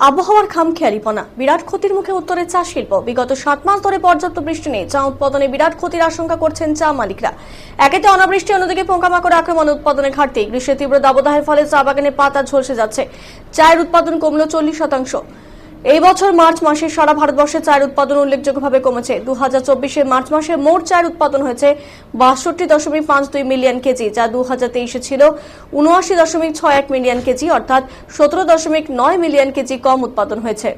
আবহাওয়ার খামখেয়ালিপনা, বিরাট ক্ষতির মুখে উত্তরের চা শিল্প। বিগত 7 মাস ধরে পর্যাপ্ত বৃষ্টি নেই, চা উৎপাদনে বিরাট ক্ষতির আশঙ্কা করছেন চা মালিকরা। একেতে অনাবৃষ্টি, অন্যদিকে পোকামাকড় আক্রমণ, উৎপাদনে ঘাটতি। গ্রীষ্মের তীব্র দাবদাহের ফলে চা বাগানে পাতা ঝলসে যাচ্ছে। চায়ের উৎপাদন কমল 40%। এই বছর মার্চ মাসে সারা ভারতবর্ষে চায়ের উৎপাদন উল্লেখযোগ্যভাবে কমেছে। 2024 মার্চ মাসে মোট চায়ের উৎপাদন হয়েছে 62.52 মিলিয়ন কেজি, যা 2023 ছিল 79.61 মিলিয়ন কেজি, অর্থাৎ 17.9 মিলিয়ন কেজি কম উৎপাদন হয়েছে।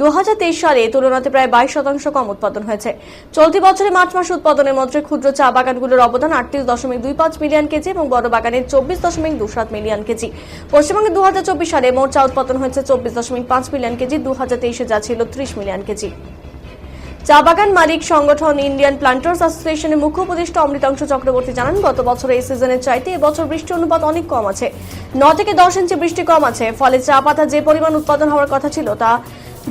2023 সালে তুলনাতে প্রায় 22% কম উৎপাদন হয়েছে। চলতি বছরে মার্চ মাসে উৎপাদনের মধ্যে ক্ষুদ্র চা বাগানগুলোর অবদান 38.25 মিলিয়ন কেজি এবং বড় বাগানের 24.27 মিলিয়ন কেজি। পশ্চিমবঙ্গে 2024 সালে মোট চা উৎপাদন হয়েছে 24.5 মিলিয়ন কেজি, 2023 যা ছিল 30 মিলিয়ন কেজি। চা বাগান মালিক সংগঠন ইন্ডিয়ান প্লান্টার্স অ্যাসোসিয়েশনের মুখ্য উপদেষ্টা অমৃতাংশু চক্রবর্তী জানান, গত বছর এই সিজনের চাইতে এবছর বৃষ্টি অনুপাত অনেক কম আছে। 9 থেকে 10 ইঞ্চি বৃষ্টি কম আছে, ফলে চা পাতা যে পরিমাণ উৎপাদন হওয়ার কথা ছিল তা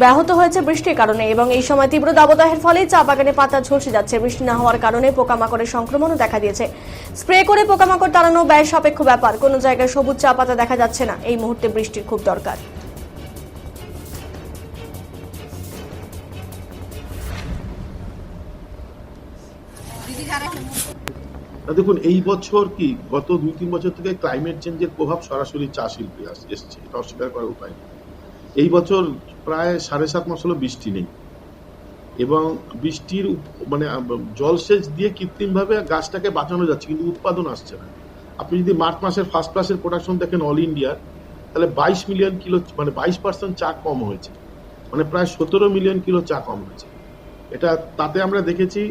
ব্যাহত হয়েছে বৃষ্টির কারণে, এবং এই সময় তীব্র দাবদাহের ফলে চা বাগানে পাতা ঝলসে যাচ্ছে। বৃষ্টি না হওয়ার কারণে পোকামাকড়ের সংক্রমণও দেখা দিয়েছে। স্প্রে করে পোকামাকড় তাড়ানো ব্যয় সাপেক্ষ ব্যাপার। কোনো জায়গায় সবুজ চা পাতা দেখা যাচ্ছে না। এই মুহূর্তে বৃষ্টির খুব দরকার। দেখুন, এই বছর কি গত 2-3 বছর থেকে ক্লাইমেট চেঞ্জের প্রভাব সরাসরি চা শিল্পে এসছে, এটা অস্বীকার করার উপায় নেই। এই বছর প্রায় 7.5 মাস হলো বৃষ্টি নেই, এবং বৃষ্টির মানে জলসেচ দিয়ে কৃত্রিমভাবে গাছটাকে বাঁচানো যাচ্ছে, কিন্তু উৎপাদন আসছে না। আপনি যদি মার্চ মাসের ফার্স্ট ক্লাসের প্রোডাকশন দেখেন অল ইন্ডিয়া, তাহলে 22 মিলিয়ন কিলো, মানে 22% চা কম হয়েছে, মানে প্রায় 17 মিলিয়ন কিলো চা কম হয়েছে। এটা তাতে আমরা দেখেছি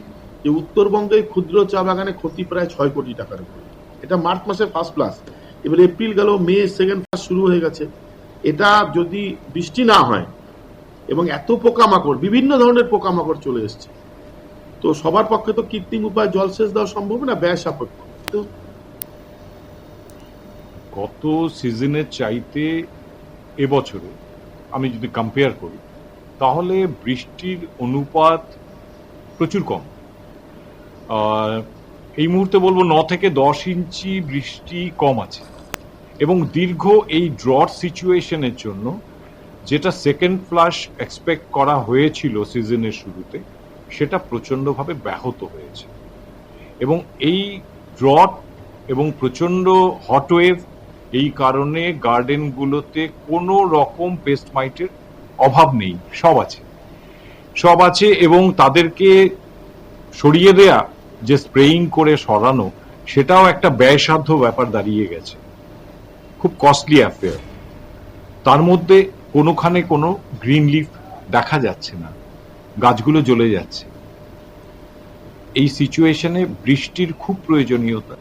যে উত্তরবঙ্গে ক্ষুদ্র চা বাগানে ক্ষতি প্রায় 6 কোটি টাকার উপরে। এটা মার্চ মাসের ফার্স্ট ক্লাস। এবার এপ্রিল গেল, মে সেকেন্ড ক্লাস শুরু হয়ে গেছে। এটা যদি বৃষ্টি না হয় এবং এত পোকামাকড়, বিভিন্ন ধরনের পোকামাকড় চলে এসছে, তো সবার পক্ষে তো কৃত্রিম উপায় জলসেচ দেওয়া সম্ভব না, ব্যয় সাপেক্ষ। তো গত সিজনের চাইতে এবছরে আমি যদি কম্পেয়ার করি, তাহলে বৃষ্টির অনুপাত প্রচুর কম। এই মুহূর্তে বলবো 9 থেকে 10 ইঞ্চি বৃষ্টি কম আছে, এবং দীর্ঘ এই ড্রট সিচুয়েশনের জন্য যেটা সেকেন্ড ফ্লাশ এক্সপেক্ট করা হয়েছিল সিজনের শুরুতে, সেটা প্রচণ্ডভাবে ব্যাহত হয়েছে। এবং এই ড্রট এবং প্রচণ্ড হটওয়েভ, এই কারণে গার্ডেনগুলোতে কোনো রকম পেস্ট মাইটের অভাব নেই, সব আছে, এবং তাদেরকে সরিয়ে দেয়া, যে স্প্রেইং করে সরানো, সেটাও একটা ব্যয়সাধ্য ব্যাপার দাঁড়িয়ে গেছে, খুব কস্টলি অ্যাফেয়ার। তার মধ্যে কোনোখানে কোনো গ্রিন লিফ দেখা যাচ্ছে না, গাছগুলো জ্বলে যাচ্ছে। এই সিচুয়েশনে বৃষ্টির খুব প্রয়োজনীয়তা।